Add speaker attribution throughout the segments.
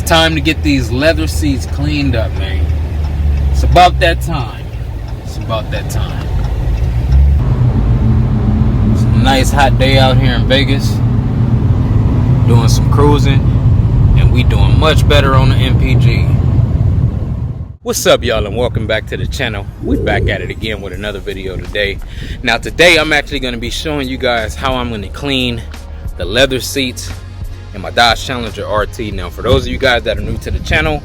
Speaker 1: time to get these leather seats cleaned up, man. It's about that time. It's about that time. It's a nice hot day out here in Vegas. Doing some cruising, and we doing much better on the MPG. What's up, y'all, and welcome back to the channel. We're back at it again with another video today. Now today I'm actually going to be showing you guys how I'm going to clean the leather seats in my Dodge Challenger RT. Now for those of you guys that are new to the channel,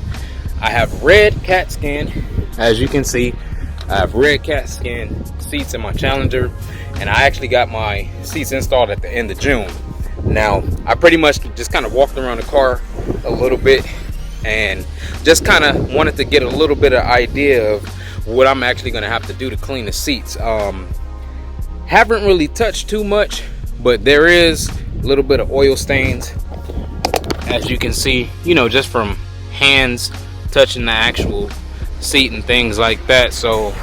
Speaker 1: I have red Katzkin. As you can see, I have red Katzkin seats in my Challenger, and I actually got my seats installed at the end of June. Now I pretty much just kind of walked around the car a little bit and just kind of wanted to get a little bit of idea of what I'm actually going to have to do to clean the seats. Haven't really touched too much, but there is a little bit of oil stains, as you can see, you know, just from hands touching the actual seat and things like that. So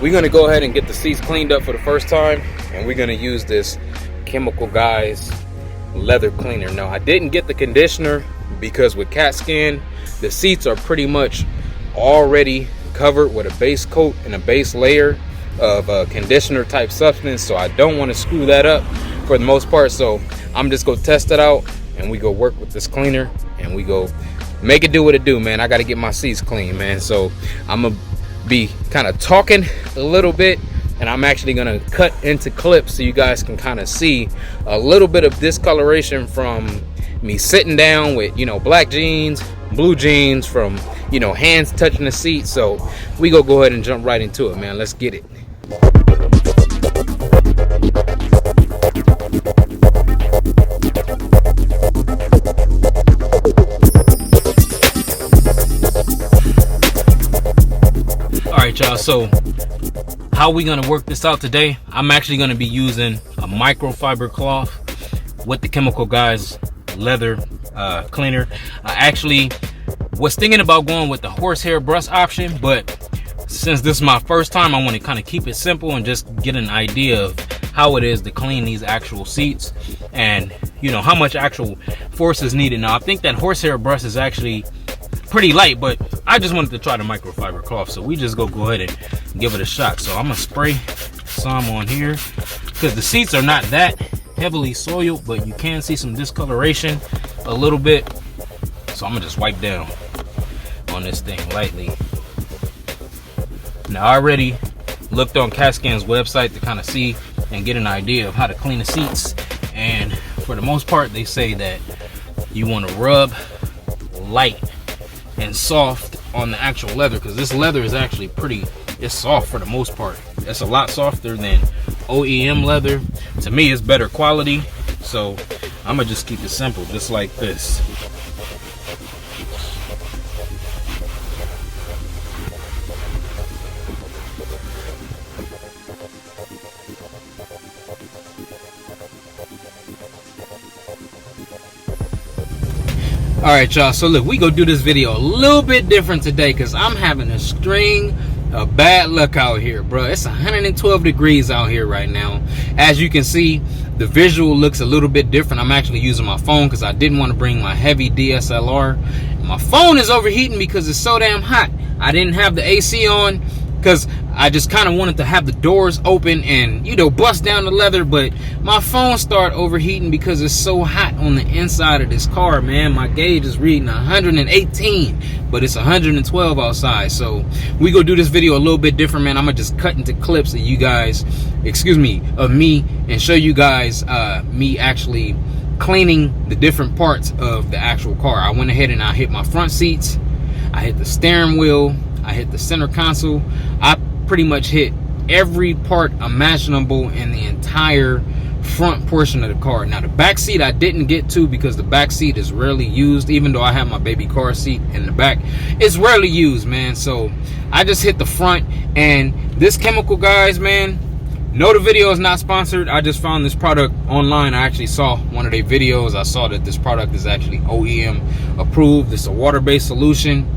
Speaker 1: we're going to go ahead and get the seats cleaned up for the first time, and we're going to use this Chemical Guys leather cleaner. Now I didn't get the conditioner because with Katzkin the seats are pretty much already covered with a base coat and a base layer of conditioner type substance, so I don't want to screw that up for the most part. So I'm just gonna test it out, and we go work with this cleaner, and we go make it do what it do, man. I got to get my seats clean, man. So I'm gonna be kind of talking a little bit, and I'm actually gonna cut into clips so you guys can kind of see a little bit of discoloration from me sitting down with, you know, black jeans, blue jeans, from, you know, hands touching the seat. So we go ahead and jump right into it, man. Let's get it. All right, y'all, so how we gonna work this out today? I'm actually gonna be using a microfiber cloth with the Chemical Guys leather cleaner. I actually was thinking about going with the horsehair brush option, but since this is my first time, I want to kind of keep it simple and just get an idea of how it is to clean these actual seats, and you know how much actual force is needed. Now I think that horsehair brush is actually pretty light, but I just wanted to try the microfiber cloth, so we just go ahead and give it a shot. So I'm gonna spray some on here because the seats are not that heavily soiled, but you can see some discoloration a little bit. So I'm gonna just wipe down on this thing lightly. Now I already looked on Katzkin's website to kind of see and get an idea of how to clean the seats, and for the most part they say that you want to rub light and soft on the actual leather, because this leather is actually it's soft for the most part. It's a lot softer than OEM leather. To me, it's better quality, so I'm gonna just keep it simple, just like this. All right, y'all, so look, we go do this video a little bit different today because I'm having a string of bad luck out here, bro. It's 112 degrees out here right now. As you can see, the visual looks a little bit different. I'm actually using my phone because I didn't want to bring my heavy DSLR. My phone is overheating because it's so damn hot. I didn't have the AC on because I just kind of wanted to have the doors open and, you know, bust down the leather, but my phone started overheating because it's so hot on the inside of this car, man. My gauge is reading 118, but it's 112 outside. So we go do this video a little bit different, man. I'm gonna just cut into clips of you guys, of me, and show you guys me actually cleaning the different parts of the actual car. I went ahead and I hit my front seats, I hit the steering wheel, I hit the center console. I pretty much hit every part imaginable in the entire front portion of the car. Now the back seat I didn't get to because the back seat is rarely used. Even though I have my baby car seat in the back, it's rarely used, man. So I just hit the front. And this Chemical Guys, man, no, the video is not sponsored. I just found this product online. I actually saw one of their videos. I saw that this product is actually OEM approved. It's a water-based solution,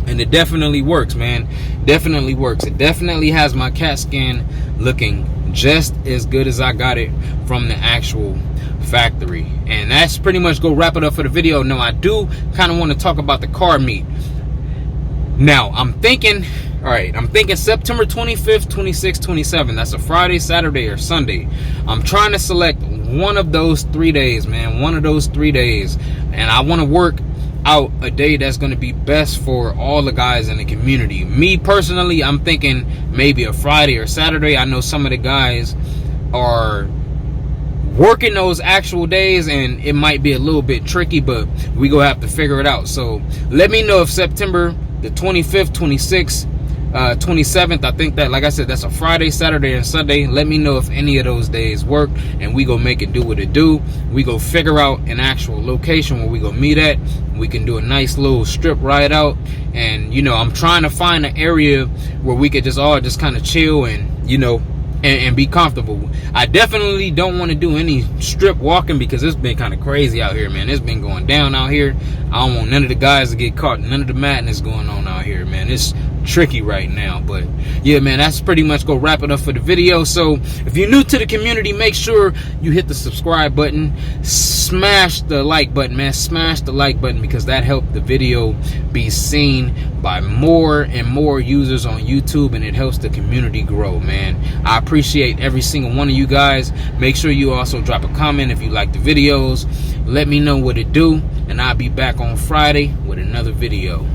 Speaker 1: and it definitely works, man. Definitely works. It definitely has my Katzkin looking just as good as I got it from the actual factory. And that's pretty much go wrap it up for the video. Now I do kind of want to talk about the car meet. Now I'm thinking, all right, I'm thinking September 25th, 26th, 27th. That's a Friday, Saturday, or Sunday. I'm trying to select one of those 3 days, man. One of those 3 days. And I want to work out a day that's going to be best for all the guys in the community. Me personally, I'm thinking maybe a Friday or Saturday. I know some of the guys are working those actual days, and it might be a little bit tricky, but we gonna have to figure it out. So let me know if September the 25th, 26th, 27th, I think that, like I said, that's a Friday, Saturday, and Sunday. Let me know if any of those days work, and we go make it do what it do. We go figure out an actual location where we go meet at. We can do a nice little strip ride out, and you know, I'm trying to find an area where we could just all just kind of chill and, you know, and be comfortable. I definitely don't want to do any strip walking because it's been kind of crazy out here, man. It's been going down out here. I don't want none of the guys to get caught, none of the madness going on out here, man. It's tricky right now. But yeah, man, that's pretty much go wrap it up for the video. So if you're new to the community, make sure you hit the subscribe button, smash the like button, man. Smash the like button, because that helps the video be seen by more and more users on YouTube, and it helps the community grow, man. I appreciate every single one of you guys. Make sure you also drop a comment if you like the videos. Let me know what it do, and I'll be back on Friday with another video.